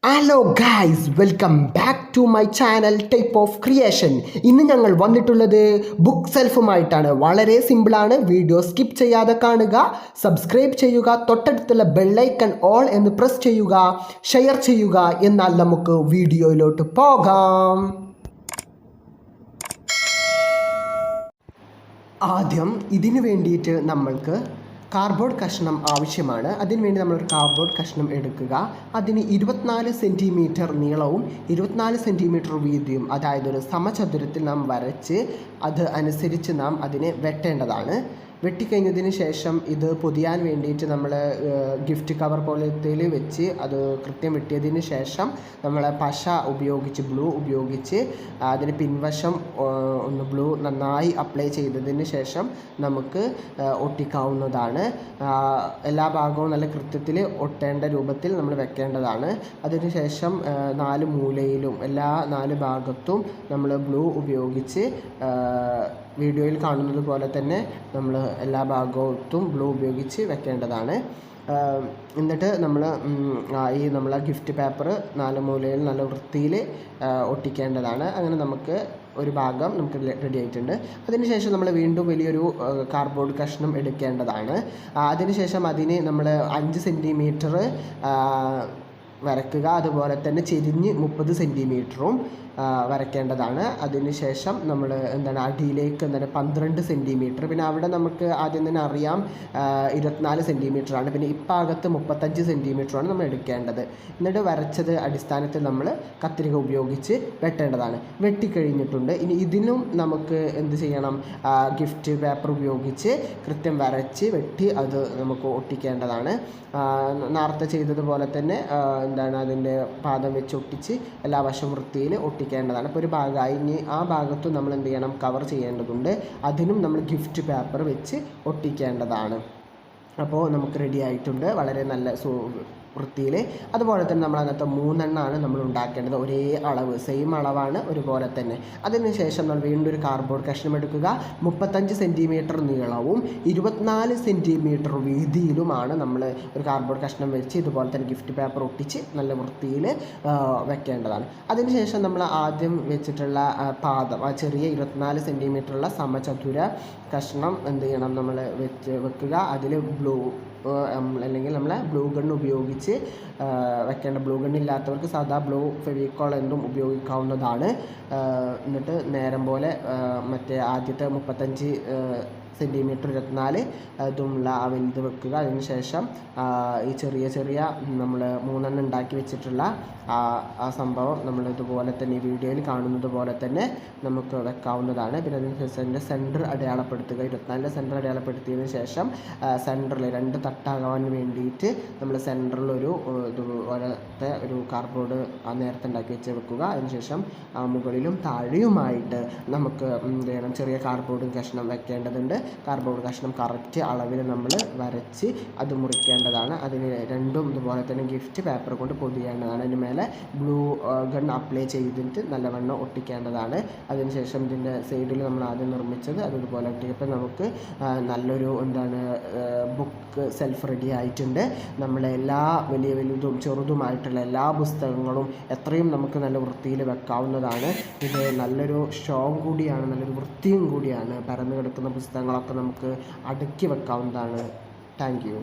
Hello guys, welcome back to my channel type of creation. ഇന്ന് ഞങ്ങൾ വന്നിട്ടുള്ളത് book സെൽഫുമായിട്ടാണ്. വളരെ സിമ്പിളാണ്. വീഡിയോ സ്കിപ്പ് ചെയ്യാതെ കാണുക, സബ്സ്ക്രൈബ് ചെയ്യുക, തൊട്ടടുത്തുള്ള ബെല്ലൈക്കൺ ഓൾ എന്ന് പ്രസ് ചെയ്യുക, ഷെയർ ചെയ്യുക. എന്നാൽ നമുക്ക് വീഡിയോയിലോട്ട് പോകാം. ആദ്യം ഇതിനു വേണ്ടിയിട്ട് നമ്മൾക്ക് കാർഡ്ബോർഡ് കഷ്ണം ആവശ്യമാണ്. അതിനുവേണ്ടി നമ്മളൊരു കാർഡ്ബോർഡ് കഷ്ണം എടുക്കുക. അതിന് 24 സെൻറ്റിമീറ്റർ നീളവും 24 സെൻറ്റിമീറ്റർ വീതിയും, അതായത് ഒരു സമചതുരത്തിൽ നാം വരച്ച് അത് അനുസരിച്ച് നാം അതിനെ വെട്ടേണ്ടതാണ്. വെട്ടിക്കഴിഞ്ഞതിന് ശേഷം ഇത് പൊതിയാൻ വേണ്ടിയിട്ട് നമ്മൾ ഗിഫ്റ്റ് കവർ പോലത്തിൽ വെച്ച് അത് കൃത്യം വെട്ടിയതിന് ശേഷം നമ്മൾ പശ ഉപയോഗിച്ച് ബ്ലൂ ഉപയോഗിച്ച് അതിന് പിൻവശം ഒന്ന് ബ്ലൂ നന്നായി അപ്ലൈ ചെയ്തതിന് ശേഷം നമുക്ക് ഒട്ടിക്കാവുന്നതാണ്. എല്ലാ ഭാഗവും നല്ല കൃത്യത്തിൽ ഒട്ടേണ്ട രൂപത്തിൽ നമ്മൾ വെക്കേണ്ടതാണ്. അതിനുശേഷം 4 മൂലയിലും എല്ലാ 4 ഭാഗത്തും നമ്മൾ ബ്ലൂ ഉപയോഗിച്ച് വീഡിയോയിൽ കാണുന്നത് പോലെ തന്നെ നമ്മൾ എല്ലാ ഭാഗത്തും ബ്ലൂ ഉപയോഗിച്ച് വെക്കേണ്ടതാണ്. എന്നിട്ട് നമ്മൾ നമ്മളെ ഗിഫ്റ്റ് പേപ്പർ 4 മൂലയിൽ നല്ല വൃത്തിയിൽ ഒട്ടിക്കേണ്ടതാണ്. അങ്ങനെ നമുക്ക് ഒരു ഭാഗം നമുക്ക് റെഡി ആയിട്ടുണ്ട്. അതിനുശേഷം നമ്മൾ വീണ്ടും വലിയൊരു കാർഡ്ബോർഡ് കഷ്ണം എടുക്കേണ്ടതാണ്. അതിനുശേഷം അതിന് നമ്മൾ 5 സെൻറ്റിമീറ്റർ വരയ്ക്കുക. അതുപോലെ തന്നെ ചെരിഞ്ഞ് 30 സെൻറ്റിമീറ്ററും വരയ്ക്കേണ്ടതാണ്. അതിനുശേഷം നമ്മൾ അടിയിലേക്ക് 12 സെൻറ്റിമീറ്റർ, പിന്നെ അവിടെ നമുക്ക് ആദ്യം തന്നെ അറിയാം 24 സെൻറ്റിമീറ്ററാണ്, പിന്നെ ഇപ്പാകത്ത് 35 സെൻറ്റിമീറ്ററാണ് നമ്മൾ എടുക്കേണ്ടത്. എന്നിട്ട് വരച്ചത് അടിസ്ഥാനത്തിൽ നമ്മൾ കത്രിക ഉപയോഗിച്ച് വെട്ടേണ്ടതാണ്. വെട്ടിക്കഴിഞ്ഞിട്ടുണ്ട്. ഇനി ഇതിനും നമുക്ക് എന്ത് ചെയ്യണം, ഗിഫ്റ്റ് പേപ്പർ ഉപയോഗിച്ച് കൃത്യം വരച്ച് വെട്ടി അത് നമുക്ക് ഒട്ടിക്കേണ്ടതാണ്. നേരത്തെ ചെയ്തതുപോലെ തന്നെ അതിൻ്റെ പാദം വെച്ച് ഒട്ടിച്ച് എല്ലാ വശം വൃത്തിയിൽ ഒട്ടിക്കേണ്ടതാണ്. അപ്പോൾ ഒരു ഭാഗമായി. ഇനി ആ ഭാഗത്തും നമ്മൾ എന്ത് ചെയ്യണം, കവർ ചെയ്യേണ്ടതുണ്ട്. അതിനും നമ്മൾ ഗിഫ്റ്റ് പേപ്പർ വെച്ച് ഒട്ടിക്കേണ്ടതാണ്. അപ്പോൾ നമുക്ക് റെഡി ആയിട്ടുണ്ട് വളരെ നല്ല വൃത്തിയിൽ. അതുപോലെ തന്നെ നമ്മൾ അങ്ങനത്തെ 3 എണ്ണമാണ് നമ്മൾ ഉണ്ടാക്കേണ്ടത്. ഒരേ അളവ്, സെയിം അളവാണ്, ഒരുപോലെ തന്നെ. അതിനുശേഷം നമ്മൾ വീണ്ടും ഒരു കാർഡ്ബോർഡ് കഷ്ണം എടുക്കുക. 35 സെൻറ്റിമീറ്റർ നീളവും 24 സെൻറ്റിമീറ്റർ വീതിയിലുമാണ് നമ്മൾ ഒരു കാർഡ്ബോർഡ് കഷ്ണം വെച്ച് ഇതുപോലെ തന്നെ ഗിഫ്റ്റ് പേപ്പർ ഒട്ടിച്ച് നല്ല വൃത്തിയിൽ വെക്കേണ്ടതാണ്. അതിനുശേഷം നമ്മൾ ആദ്യം വെച്ചിട്ടുള്ള പാദം, ആ ചെറിയ 24 സെൻറ്റിമീറ്ററുള്ള സമചതുര കഷ്ണം എന്ത് ചെയ്യണം, നമ്മൾ വെക്കുക. അതിൽ ബ്ലൂ അല്ലെങ്കിൽ നമ്മളെ ബ്ലൂ ഗൺ ഉപയോഗിച്ച് വെക്കേണ്ട. ബ്ലൂ ഗൺ ഇല്ലാത്തവർക്ക് സാധാ ബ്ലൂ ഫെവിക്കോൾ എന്തും ഉപയോഗിക്കാവുന്നതാണ്. എന്നിട്ട് നേരം പോലെ മറ്റേ ആദ്യത്തെ 35 സെൻറ്റിമീറ്റർ 24 ഇതുമുള്ള ആ വലുത് വെക്കുക. അതിനുശേഷം ഈ ചെറിയ ചെറിയ നമ്മൾ 3 എണ്ണം ഉണ്ടാക്കി വെച്ചിട്ടുള്ള ആ സംഭവം നമ്മൾ ഇതുപോലെ തന്നെ ഈ വീഡിയോയിൽ കാണുന്നത് പോലെ തന്നെ നമുക്ക് വെക്കാവുന്നതാണ്. പിന്നെ അതിനുശേഷം അതിൻ്റെ സെൻറ്റർ അടയാളപ്പെടുത്തുക. 24 സെൻറ്റർ അടയാളപ്പെടുത്തിയതിന് ശേഷം സെൻറ്ററിൽ 2 തട്ടാകാൻ വേണ്ടിയിട്ട് നമ്മൾ സെൻറ്ററിലൊരു ഇതുപോലത്തെ ഒരു കാർഡ്ബോർഡ് നേരത്തെ ഉണ്ടാക്കി വെച്ച് വെക്കുക. അതിനുശേഷം മുകളിലും താഴെയുമായിട്ട് നമുക്ക് എന്ത് ചെയ്യണം, ചെറിയ കാർഡ്ബോർഡ് കഷ്ണം വെക്കേണ്ടതുണ്ട്. കാർഡ്ബോർഡ് കഷ്ണം കറക്റ്റ് അളവിൽ നമ്മൾ വരച്ച് അത് മുറിക്കേണ്ടതാണ്. അതിന് രണ്ടും ഇതുപോലെ തന്നെ ഗിഫ്റ്റ് പേപ്പർ കൊണ്ട് പൊതിയേണ്ടതാണ്. അതിന് മേലെ ബ്ലൂ ഗൺ അപ്ലൈ ചെയ്തിട്ട് നല്ലവണ്ണം ഒട്ടിക്കേണ്ടതാണ്. അതിനുശേഷം ഇതിൻ്റെ സൈഡിൽ നമ്മൾ ആദ്യം നിർമ്മിച്ചത് അതുപോലെ ഒട്ടിയപ്പോൾ നമുക്ക് നല്ലൊരു ബുക്ക് സെൽഫ് റെഡി ആയിട്ടുണ്ട്. നമ്മളെല്ലാ വലിയ വലുതും ചെറുതുമായിട്ടുള്ള എല്ലാ പുസ്തകങ്ങളും എത്രയും നമുക്ക് നല്ല വൃത്തിയിൽ വെക്കാവുന്നതാണ്. ഇത് നല്ലൊരു ഷോയും കൂടിയാണ്, നല്ലൊരു വൃത്തിയും കൂടിയാണ്. പരന്നു കിടക്കുന്ന പുസ്തകങ്ങളൊക്കെ നമുക്ക് അടുക്കി വെക്കാവുന്നതാണ്. Thank U.